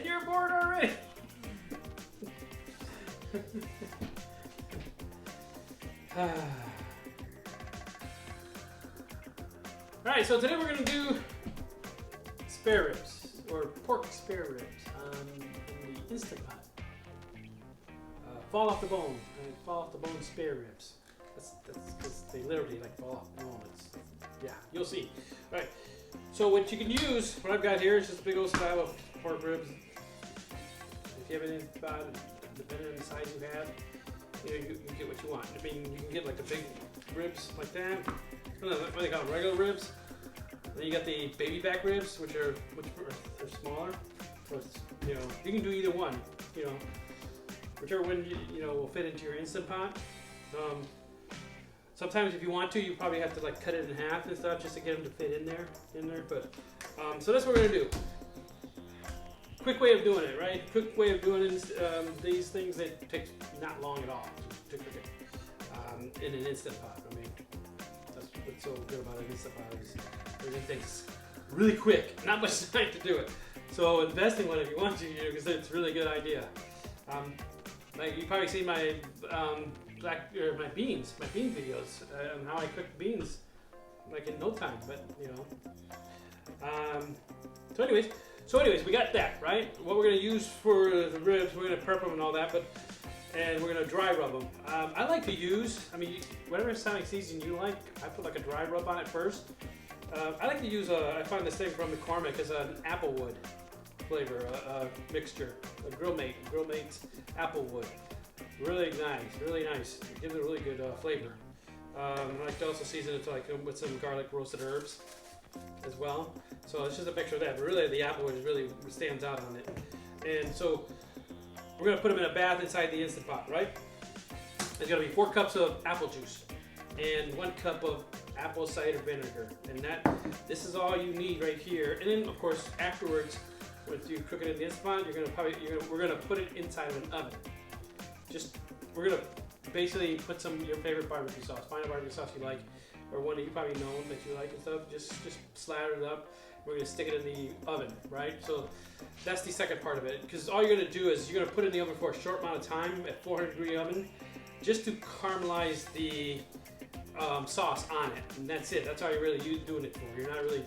And you're bored already. Alright, so today we're going to do spare ribs, or pork spare ribs in the Instant Pot. Fall off the bone, spare ribs. That's because they literally like fall off the bone. Yeah, you'll see. Alright, so what you can use, what I've got here is just a big old slab of pork ribs. If you have any about, depending on the size you have, you can get what you want. I mean, you can get like the big ribs like that. What they call them, regular ribs. Then you got the baby back ribs, which are smaller. So it's, you can do either one. Whichever one will fit into your Instant Pot. Sometimes if you want to, you probably have to like cut it in half and stuff just to get them to fit in there. But so that's what we're gonna do. Quick way of doing it, right? Quick way of doing these things that takes not long at all to cook it in an Instant Pot. I mean, that's what's so good about an Instant Pot is everything takes really quick, not much time to do it. So invest in one if you want to, because it's a really good idea. Like you probably seen my my bean videos on how I cook beans, like in no time. But so anyways, we got that right. What we're gonna use for the ribs, we're gonna prep them and all that, and we're gonna dry rub them. I like to use, whatever sonic seasoning you like. I put like a dry rub on it first. I like to use I find this thing from McCormick as an applewood flavor mixture, a Grill Mate's applewood. Really nice. It gives it a really good flavor. I like to also season it with some garlic roasted herbs as well. So it's just a mixture of that, but really the applewood really stands out on it. And so we're gonna put them in a bath inside the Instant Pot, right? There's gonna be 4 cups of apple juice and 1 cup of apple cider vinegar, and this is all you need right here. And then of course afterwards, once you cook it in the Instant Pot, we're gonna put it inside of an oven. We're gonna basically put your favorite barbecue sauce. Find a barbecue sauce you like, or one that you probably know that you like and stuff. Just slather it up. We're gonna stick it in the oven, right? So that's the second part of it. Because all you're gonna do is you're gonna put it in the oven for a short amount of time at 400-degree oven, just to caramelize the sauce on it, and that's it. That's all you're really doing it for. You're not really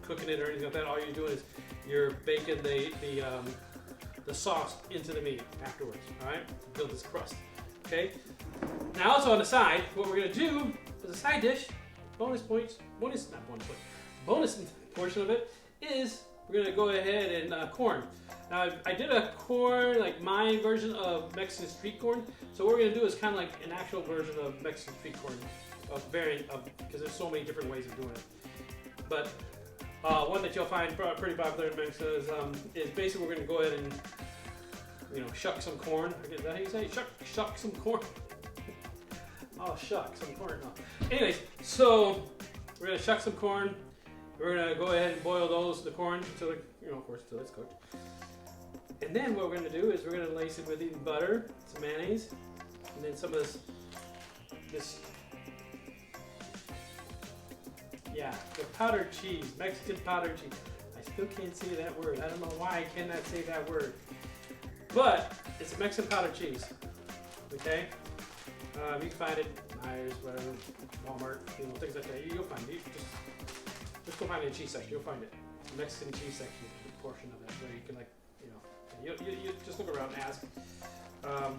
cooking it or anything like that. All you're doing is you're baking the sauce into the meat afterwards, all right? Build this crust, okay? Now also on the side, what we're gonna do as a side dish, bonus portion of it is we're gonna go ahead and corn. Now I did a corn, like my version of Mexican street corn. So what we're gonna do is kind of like an actual version of Mexican street corn, because there's so many different ways of doing it. But one that you'll find pretty popular in Mexico is basically we're going to go ahead and shuck some corn. Is that how you say it? Shuck some corn. Oh, shuck some corn. No. Anyways, so we're going to shuck some corn. We're going to go ahead and boil the corn until until it's cooked. And then what we're going to do is we're going to lace it with even butter, some mayonnaise, and then some of this. Yeah, the powdered cheese, Mexican powdered cheese. I still can't say that word. I don't know why I cannot say that word. But it's a Mexican powdered cheese. Okay? You can find it at Myers, whatever, Walmart, things like that. You'll find it. Just go find it in the cheese section. You'll find it. The Mexican cheese section, a portion of it, where you can you just look around and ask. I'll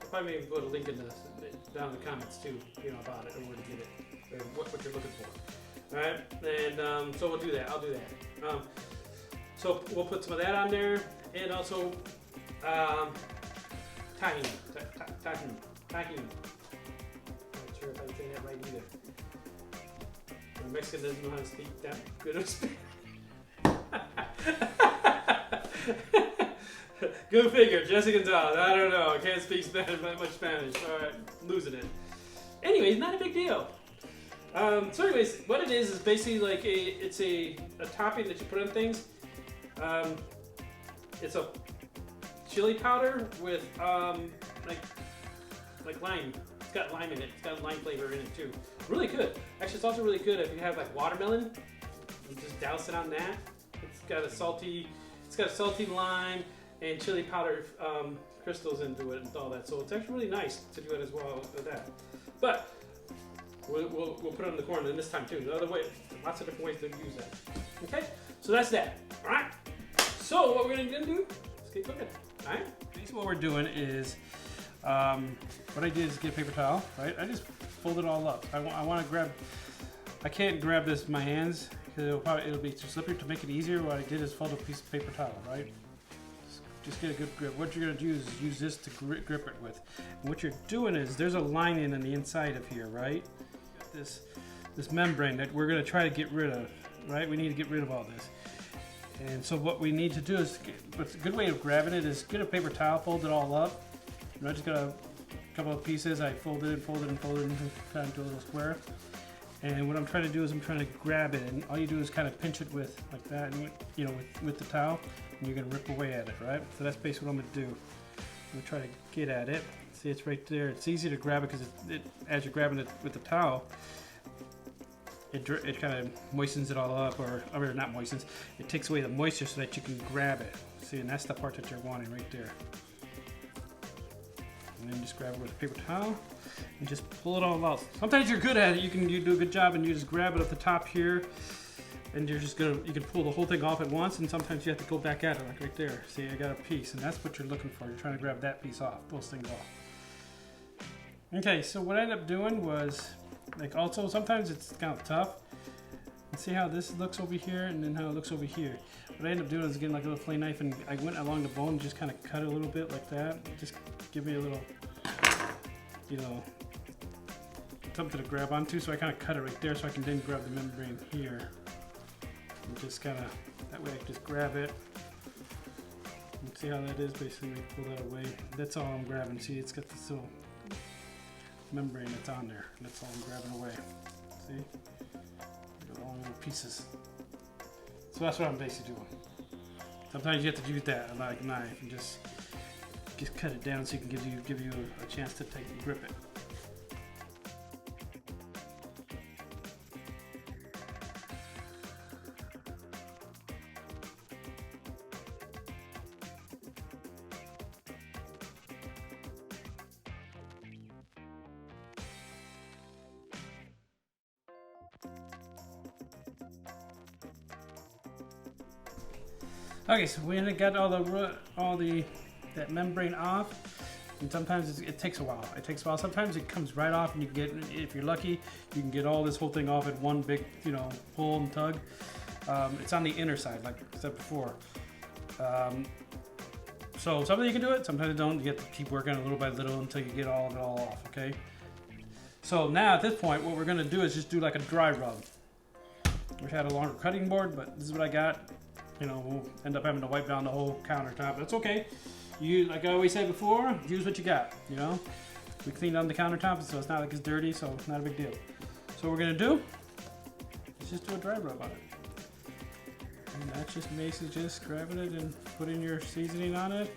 probably maybe put a link down in the comments too, about it and where to get it. What you're looking for. All right, and so we'll do that. I'll do that. So we'll put some of that on there, and also Tajin. Tajin. Not sure if I'm saying that right either. The Mexican doesn't know how to speak that good of Spanish. Go figure, Jesse Gonzalez. I don't know. I can't speak much Spanish. All right, losing it. Anyways, not a big deal. So anyways, what it is basically like it's a topping that you put on things. It's a chili powder with like lime. It's got lime in it. It's got lime flavor in it too. Really good. Actually, it's also really good if you have like watermelon. You just douse it on that. It's got a salty It's got salty lime and chili powder crystals into it and all that. So it's actually really nice to do it as well with that. But we'll put it in the corner and this time too. The other way, lots of different ways to use that. Okay, so that's that. All right. So what we're gonna do is keep cooking. All right. Basically, what we're doing is, what I did is get a paper towel. Right. I just fold it all up. I want to grab. I can't grab this with my hands because it'll be too slippery. To make it easier, what I did is fold a piece of paper towel. Right. Just get a good grip. What you're gonna do is use this to grip it with. And what you're doing is there's a lining on the inside of here, right? This membrane that we're gonna try to get rid of, right? We need to get rid of all this. And so what we need to do is, what's a good way of grabbing it is get a paper towel, fold it all up. And I just got a couple of pieces. I fold it and fold it and fold it and kind of do a little square. And what I'm trying to do is I'm trying to grab it, and all you do is kind of pinch it with like that, and with the towel. And you're gonna rip away at it, right? So that's basically what I'm gonna do. I'm gonna try to get at it. See, it's right there. It's easy to grab it because as you're grabbing it with the towel, it kind of moistens it all up, or not moistens. It takes away the moisture so that you can grab it. See, and that's the part that you're wanting right there. And then just grab it with a paper towel and just pull it all out. Sometimes you're good at it. You do a good job and you just grab it at the top here. And you can pull the whole thing off at once, and sometimes you have to go back at it, like right there. See, I got a piece, and that's what you're looking for. You're trying to grab that piece off, those things off. Okay, so what I ended up doing was, like, also sometimes it's kind of tough. And see how this looks over here, and then how it looks over here. What I ended up doing is getting like a little flay knife, and I went along the bone and just kind of cut it a little bit like that. Just give me a little, something to grab onto. So I kind of cut it right there, so I can then grab the membrane here. And just kind of, that way I can just grab it. And see how that is, basically pull that away. That's all I'm grabbing. See, it's got this little membrane that's on there. That's all I'm grabbing away. See? All little pieces. So that's what I'm basically doing. Sometimes you have to use that like a knife and just cut it down so you can give you a chance to take and grip it. Okay, so we got that membrane off, and sometimes it takes a while. Sometimes it comes right off, and you can get, if you're lucky, you can get all this whole thing off at one big, pull and tug. It's on the inner side, like I said before. So sometimes you can do it, sometimes you don't. You have to keep working little by little until you get all of it all off. Okay. So now at this point, what we're gonna do is just do like a dry rub. Wish I had a longer cutting board, but this is what I got. We'll end up having to wipe down the whole countertop. That's okay. Like I always said before, use what you got. We cleaned on the countertop, so it's not like it's dirty, so it's not a big deal. So what we're gonna do is just do a dry rub on it. And that's just basically just grabbing it and putting your seasoning on it.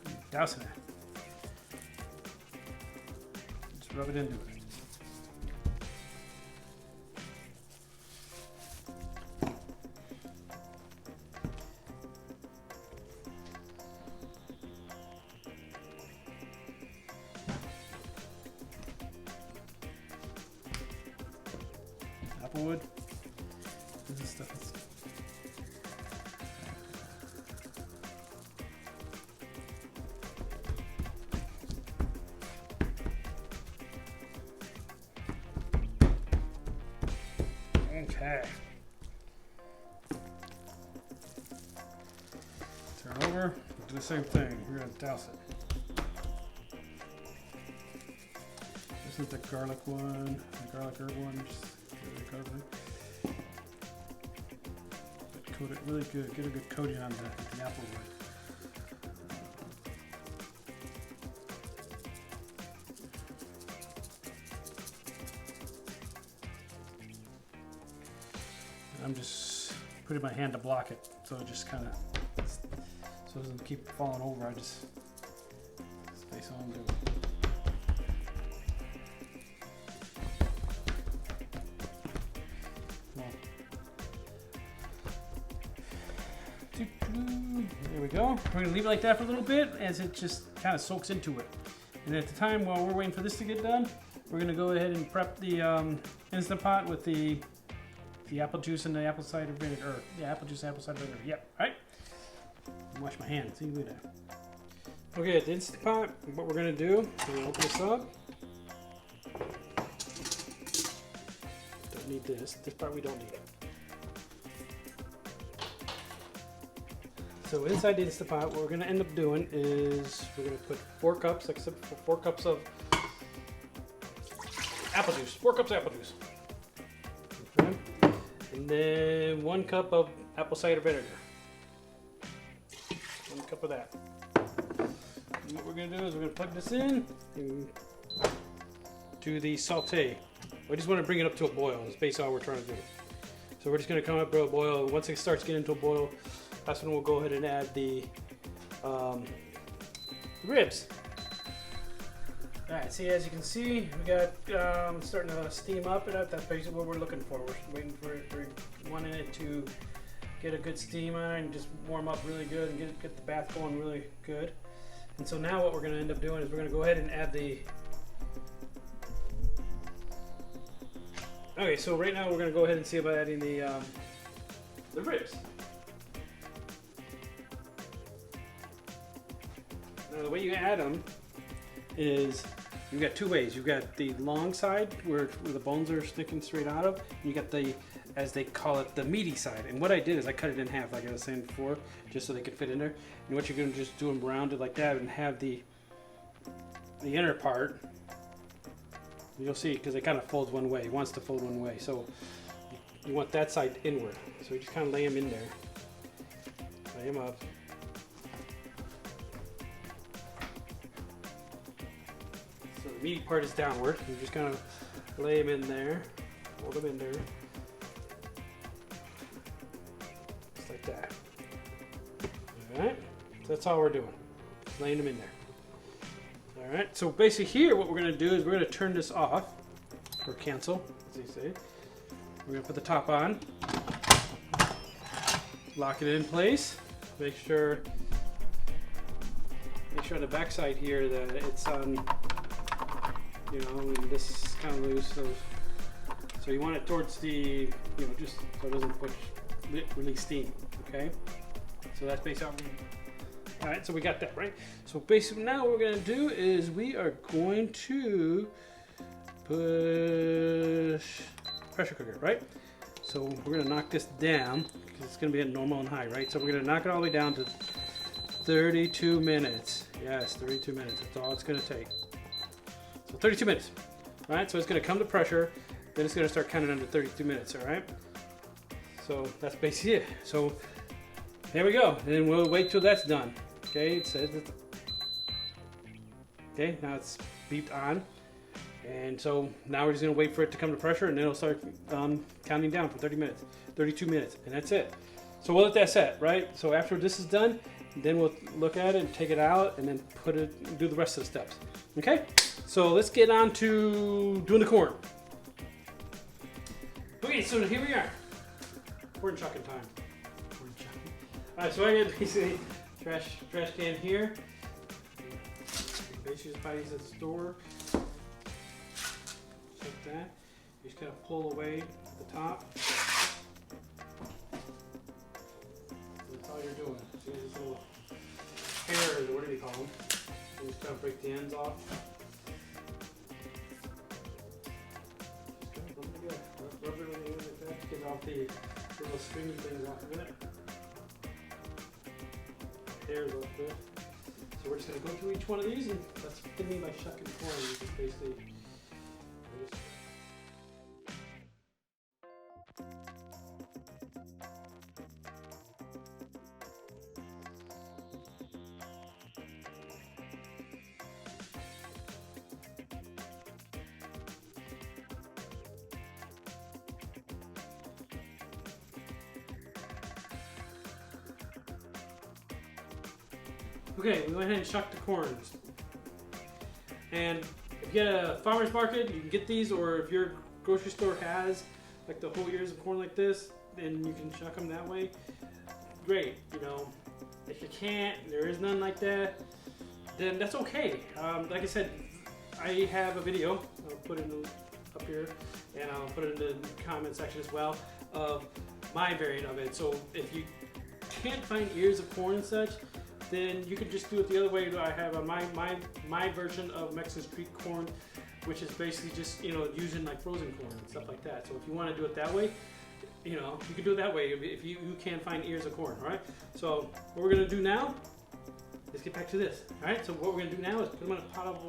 And dousing it. Just rub it into it. Applewood. This is stuff. Okay. Turn over. Do the same thing. We're gonna douse it. This is the garlic one, the garlic herb one. Just coat it really good. Get a good coating on the apple wood. I'm just putting my hand to block it, so it just kind of so it doesn't keep falling over. I just space on to it. go. We're gonna leave it like that for a little bit as it just kind of soaks into it. And at the time while we're waiting for this to get done, we're gonna go ahead and prep the Instant Pot with the apple juice and the apple cider vinegar. Yeah, apple juice, apple cider vinegar. Yep, right? Wash my hands. See, look at that. Okay, the Instant Pot, what we're gonna do, we're gonna open this up. Don't need this. This part we don't need. So inside the Instant Pot, what we're gonna end up doing is we're gonna put 4 cups, like I said, 4 cups of apple juice. 4 cups of apple juice. Okay. And then 1 cup of apple cider vinegar. 1 cup of that. And what we're gonna do is we're gonna plug this in to the saute. We just want to bring it up to a boil. That's basically all we're trying to do. So we're just gonna come up to a boil. Once it starts getting to a boil, that's when we'll go ahead and add the ribs. Alright, see, as you can see, we got starting to steam up. That's basically what we're looking for. We're waiting for it, we're wanting it to get a good steam on it and just warm up really good and get the bath going really good. And so now what we're going to end up doing is we're going to go ahead and add the... Okay, so right now we're going to go ahead and see about adding the ribs. Now the way you add them is you've got 2 ways. You've got the long side where the bones are sticking straight out of, and you got the, as they call it, the meaty side. And what I did is I cut it in half, like I was saying before, just so they could fit in there. And what you're going to just do them rounded like that and have the inner part. You'll see, because it kind of folds one way. It wants to fold one way, so you want that side inward. So you just kind of lay them in there. Lay them up. So the meaty part is downward. You just kind of lay them in there, hold them in there, just like that. All right, so that's all we're doing, just laying them in there. All right, so basically here, what we're going to do is we're going to turn this off, or cancel, as they say. We're going to put the top on, lock it in place, make sure on the back side here that it's on, you know, and this is kind of loose, so you want it towards the, you know, just so it doesn't push, release steam, okay? So that's basically, all right, so we got that, right? So basically now what we're gonna do is we are going to push pressure cooker, right? So we're gonna knock this down because it's gonna be at normal and high, right? So we're gonna knock it all the way down to 32 minutes. Yes, 32 minutes, that's all it's gonna take. So 32 minutes, all right? So it's gonna come to pressure, then it's gonna start counting under 32 minutes, all right? So that's basically it. So there we go, and then we'll wait till that's done. Okay, it says that. Okay, now it's beeped on, and so now we're just gonna wait for it to come to pressure, and then it'll start counting down for 30 minutes, 32 minutes, and that's it. So we'll let that set, right? So after this is done, then we'll look at it and take it out, and then do the rest of the steps. Okay, so let's get on to doing the corn. Okay, so here we are. Corn chucking time. Corn chucking. All right, so I got basically trash can here. Basically just buy these at the store. Just like that. You just kind of pull away at the top. That's all you're doing. So these little hairs, or what do you call them? You just kind of break the ends off. Just kind of rub it together. Rub it like that to get off the little stringy things off of it. Hairs off of it. So we're just going to go through each one of these, and that's what I mean by shucking corn, which is basically okay, we went ahead and shucked the corns. And if you get a farmer's market, you can get these, or if your grocery store has like the whole ears of corn like this, then you can shuck them that way. Great, you know. If you can't, there is none like that, then that's okay. Like I said, I have a video, I'll put it up here, and I'll put it in the comment section as well, of my variant of it. So if you can't find ears of corn and such, then you can just do it the other way that I have on my version of Mexican street corn, which is basically just, you know, using like frozen corn and stuff like that. So if you want to do it that way, you know, you can do it that way if you can't find ears of corn, all right? So what we're gonna do now, let's get back to this, all right? So what we're gonna do now is put them in a pot of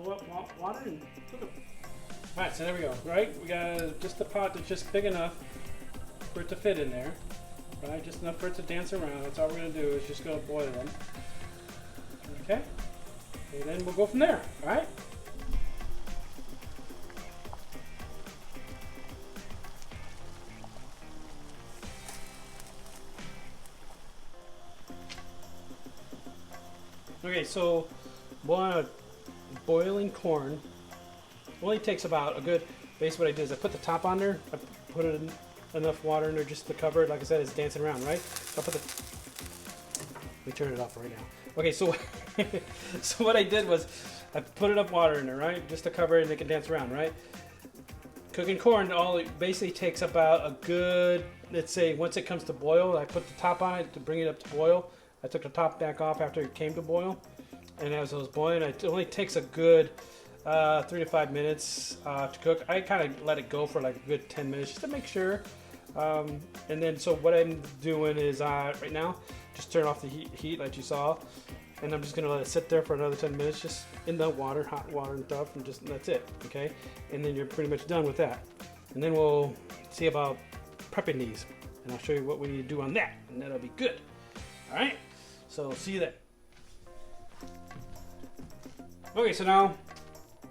water and cook them. All right, so there we go, right? We got just a pot that's just big enough for it to fit in there, right? Just enough for it to dance around. That's all we're gonna do is just gonna boil them, okay? And then we'll go from there, all right? Okay, so boiling corn only takes about a good, basically what I did is I put the top on there, I put in enough water in there just to cover it. Like I said, it's dancing around, right? So I put let me turn it off right now. Okay, so so what I did was I put enough water in there, right? Just to cover it and it can dance around, right? Cooking corn, all it basically takes about a good, let's say once it comes to boil, I put the top on it to bring it up to boil. I took the top back off after it came to boil, and as it was boiling, it only takes a good 3 to 5 minutes to cook. I kind of let it go for like a good 10 minutes just to make sure. And then, so what I'm doing is right now, just turn off the heat like you saw, and I'm just gonna let it sit there for another 10 minutes, just in the water, hot water and stuff, and just that's it, okay? And then you're pretty much done with that. And then we'll see about prepping these, and I'll show you what we need to do on that, and that'll be good. All right. So see you then. Okay, so now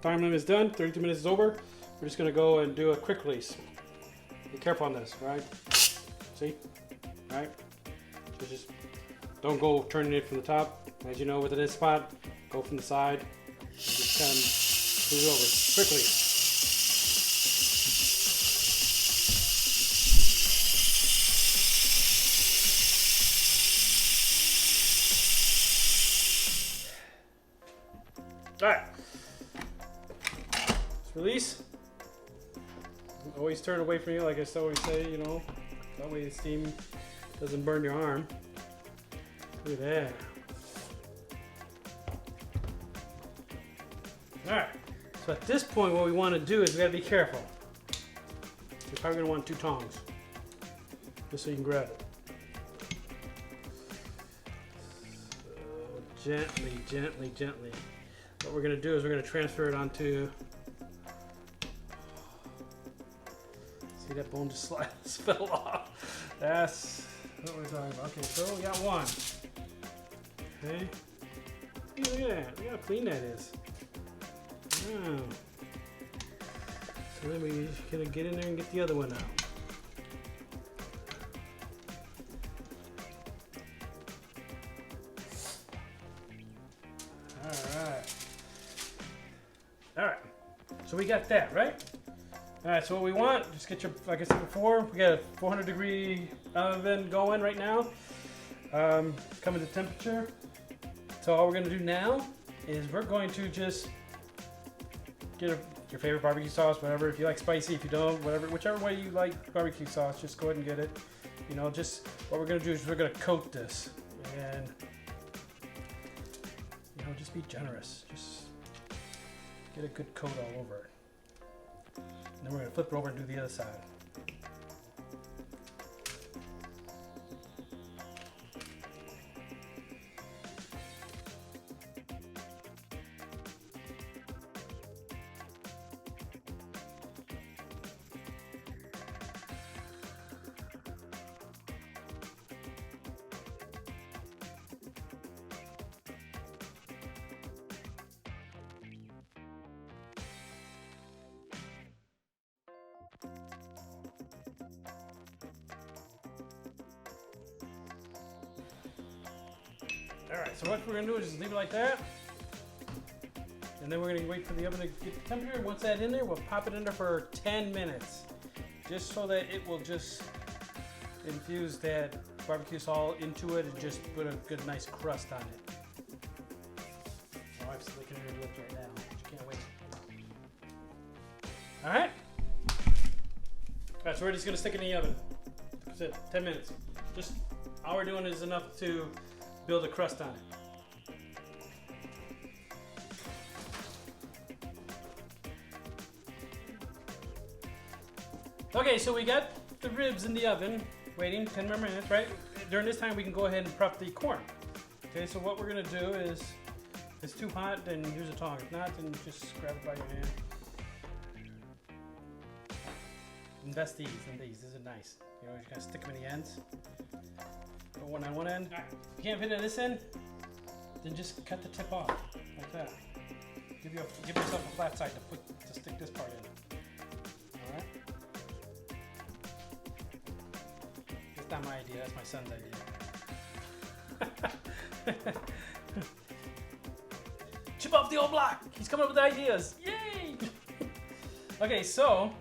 time limit is done. 32 minutes is over. We're just gonna go and do a quick release. Be careful on this, right? See, right? So just don't go turning it from the top. As you know, with this spot, go from the side. And just kind of move it over quickly. All right, let's release. Always turn away from you, like I always say, you know, that way the steam doesn't burn your arm. Look at that. All right, so at this point, what we want to do is we gotta be careful. You're probably gonna want 2 tongs, just so you can grab it. So gently, gently, gently. What we're going to do is we're going to transfer it onto, see that bone just fell off. That's what we're talking about. Okay, so we got one. Okay. Hey, look at that. Look how clean that is. Wow. So then we're going to get in there and get the other one out. So we got that, right? All right, so what we want, just get your, like I said before, we got a 400-degree oven going right now, coming to temperature. So all we're gonna do now is we're going to just get your favorite barbecue sauce, whatever. If you like spicy, if you don't, whatever, whichever way you like barbecue sauce, just go ahead and get it. You know, just what we're gonna do is we're gonna coat this, and you know, just be generous. Just get a good coat all over it. And then we're going to flip it over and do the other side. Alright, so what we're going to do is just leave it like that. And then we're going to wait for the oven to get the temperature. Once that's in there, we'll pop it in there for 10 minutes. Just so that it will just infuse that barbecue salt into it and just put a good nice crust on it. My wife's licking her lips right now. She can't wait. Alright. Alright, so we're just gonna stick it in the oven. That's it, 10 minutes. Just all we're doing is enough to build a crust on it. Okay, so we got the ribs in the oven, waiting 10 more minutes, right? During this time, we can go ahead and prep the corn. Okay, so what we're gonna do is, if it's too hot, then use a tongs. If not, then just grab it by your hand. Invest these in these. These are nice. You know, you kind of stick them in the ends. Put one on one end. If you can't fit it in this end, then just cut the tip off like that. Give yourself a flat side to stick this part in. All right. That's not my idea. That's my son's idea. Chip off the old block. He's coming up with ideas. Yay! Okay, so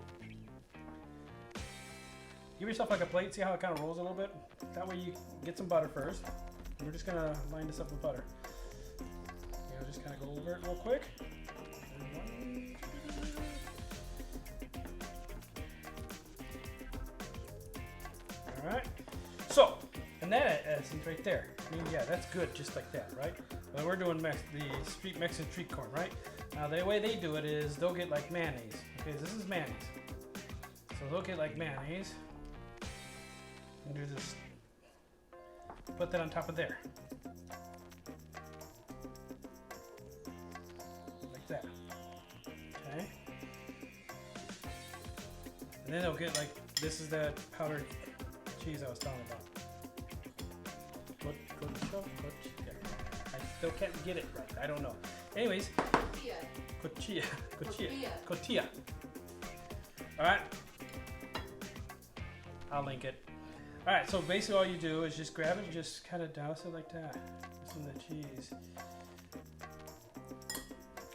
give yourself like a plate. See how it kind of rolls a little bit? That way you get some butter first. And we're just gonna line this up with butter. You know, just kind of go over it real quick. All right. So, and that essence right there. I mean, yeah, that's good, just like that, right? But we're doing the Mexican street corn, right? Now the way they do it is they'll get like mayonnaise. Okay, this is mayonnaise. So they'll get like mayonnaise. And do this. Put that on top of there. Like that. Okay. And then they'll get like, this is that powdered cheese I was talking about. I still can't get it right. I don't know. Anyways. Cotija. Alright. I'll link it. Alright, so basically all you do is just grab it and just kind of douse it like that. Some of the cheese.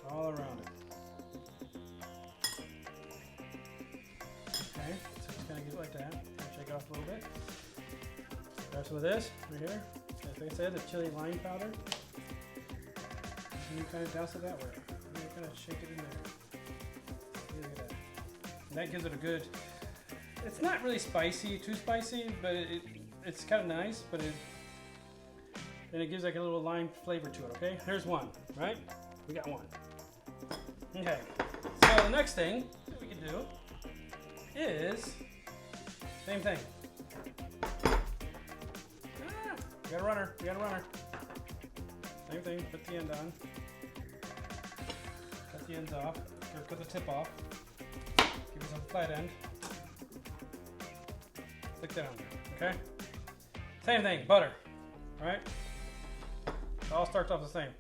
All around it. Okay, so just kind of get it like that. Shake it off a little bit. Grab some of this right here. Like I said, the chili lime powder. And you kind of douse it that way. And you kind of shake it in there. Look at that. And that gives it a good, it's not really spicy, too spicy, but it's kind of nice, but it gives like a little lime flavor to it, okay? There's one, right? We got one. Okay, so the next thing that we can do is, same thing. We got a runner. Same thing, put the end on. Cut the ends off, or cut the tip off. Give yourself a flat end. Stick that on there, okay? Same thing, butter, alright? It all starts off the same.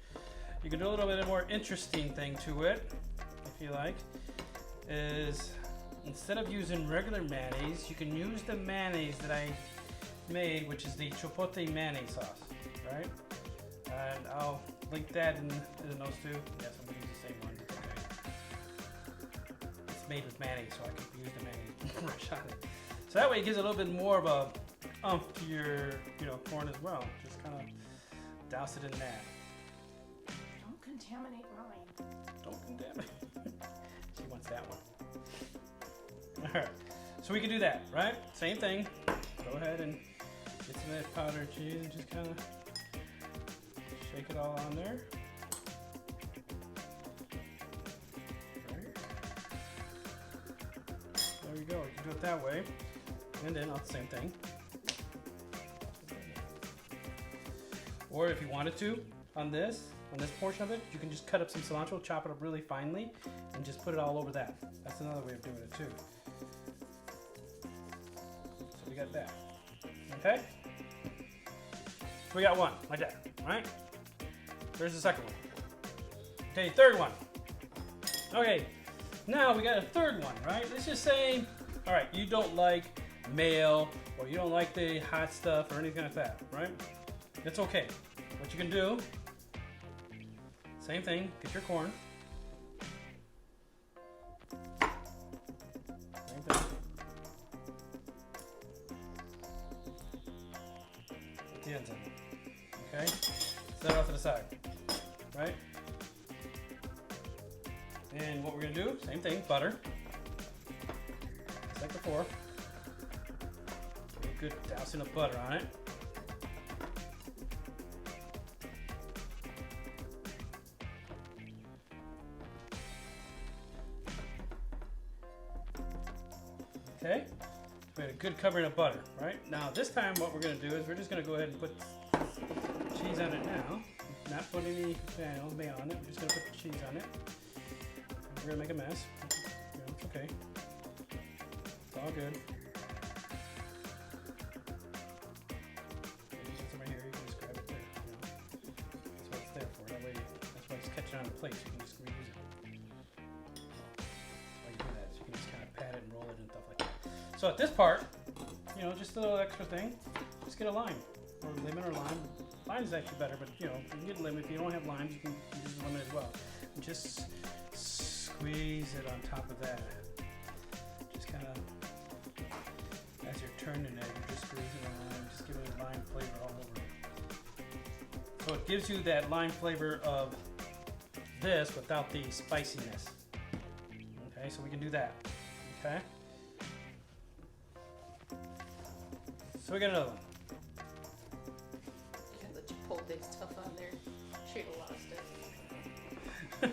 You can do a little bit of more interesting thing to it, if you like, is instead of using regular mayonnaise, you can use the mayonnaise that I made, which is the Chipotle mayonnaise sauce, right? And I'll link that in those two. Yes, I'm gonna use the same one. Okay. It's made with mayonnaise, so I can use the mayonnaise fresh on it. So that way it gives a little bit more of a umph to your, corn as well. Just kind of douse it in that. Don't contaminate mine. Don't contaminate. She wants that one. All right. So we can do that, right? Same thing. Go ahead and get some of that powdered cheese and just kind of shake it all on there. Okay. There we go. You can do it that way. And then the same thing. Or if you wanted to, on this portion of it, you can just cut up some cilantro, chop it up really finely, and just put it all over that. That's another way of doing it too. So we got that. Okay? So we got one, like that, right? There's the second one. Okay, third one. Okay, now we got a third one, right? Let's just say, all right, you don't like mayo, or you don't like the hot stuff, or anything like that, right? It's okay. What you can do, same thing, get your corn. Same thing. And what we're gonna do, same thing, butter. Just like before. Get a good dousing of butter on it. Okay, so we had a good covering of butter, right? Now this time what we're gonna do is we're just gonna go ahead and put cheese on it now. Not put any mayo on it, we're just gonna put the cheese on it. We're gonna make a mess. Yeah, it's okay. It's all good. Right here, you can just grab it there. That's what it's there for. That way, that's why it's catching on the plate, so you can just reuse it. That's why you do that, so you can just kind of pat it and roll it and stuff like that. So at this part, just a little extra thing, just get a lime, or lemon or lime. Lime is actually better, but you can get lemon. If you don't have limes, you can use lemon as well. And just squeeze it on top of that. Just kind of, as you're turning it, you're just squeezing the lime, just giving it lime flavor all over it. So it gives you that lime flavor of this without the spiciness. Okay, so we can do that. Okay. So we got another one. Yeah, the Chipotle stuff on there. Should have lost it.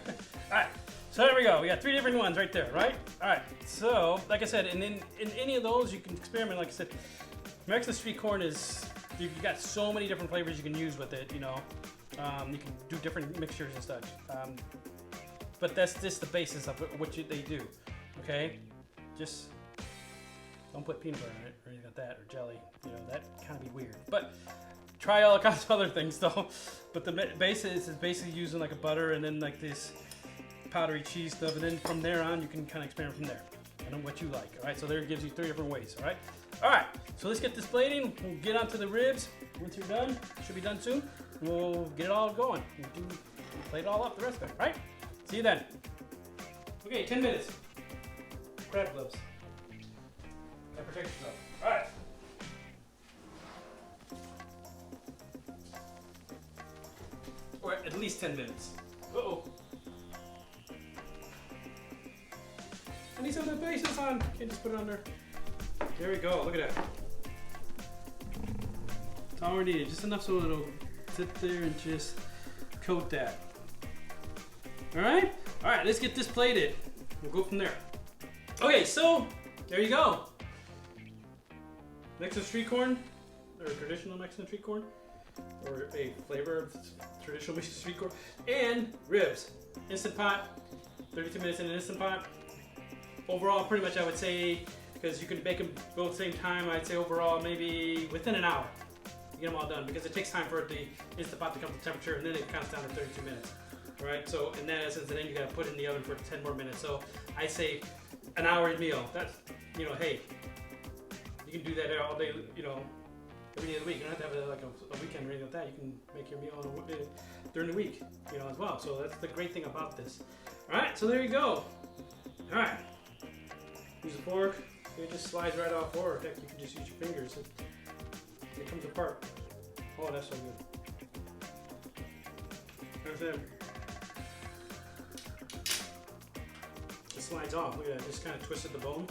Alright, so there we go. We got 3 different ones right there, right? Alright, so like I said, in any of those you can experiment. Like I said, Mexican street corn is, you've got so many different flavors you can use with it, you can do different mixtures and such. But that's just the basis of what they do, okay? Just don't put peanut butter on it or anything like that, or jelly. That kind of be weird. But try all kinds of other things though. But the basis is basically using like a butter and then like this powdery cheese stuff, and then from there on you can kind of experiment from there. And what you like. All right, so there it gives you 3 different ways. All right. All right. So let's get this plating. We'll get onto the ribs. Once you're done, should be done soon. We'll get it all going. We'll plate it all up. The rest of it. All right. See you then. Okay, 10 minutes. Crab gloves. Gotta protect yourself. All right. Or at least 10 minutes. Uh-oh. I need some of the bases on. Can't just put it on there. There we go. Look at that. That's all we need. Just enough so it'll sit there and just coat that. All right? All right, let's get this plated. We'll go from there. Okay, so there you go. Mexican street corn, or traditional Mexican street corn, or a flavor of traditional Mexican street corn, and ribs. Instant pot, 32 minutes in an instant pot. Overall, pretty much I would say, because you can bake them both at the same time, I'd say overall maybe within an hour you get them all done, because it takes time for the instant pot to come to temperature, and then it counts down to 32 minutes. All right, so in that essence, and then you got to put it in the oven for 10 more minutes. So I say an hour meal. That's, hey, you can do that all day, every day of the week. You don't have to have a weekend or anything like that. You can make your meal during the week, as well. So that's the great thing about this. All right, so there you go. All right, use a fork. It just slides right off, or heck, you can just use your fingers. It comes apart. Oh, that's so good. There's it. It slides off. Look at that. Just kind of twisted the bone.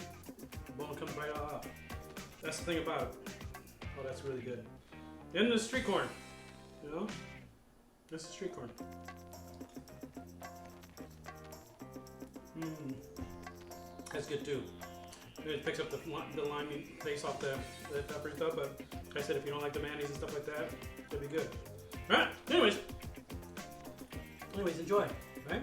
The bone comes right off. That's the thing about it. Oh, that's really good. Then the street corn. That's the street corn. That's good too. It picks up the limey taste off the pepper and stuff, but like I said, if you don't like the mayonnaise and stuff like that, it'll be good. Alright, anyways, enjoy, right?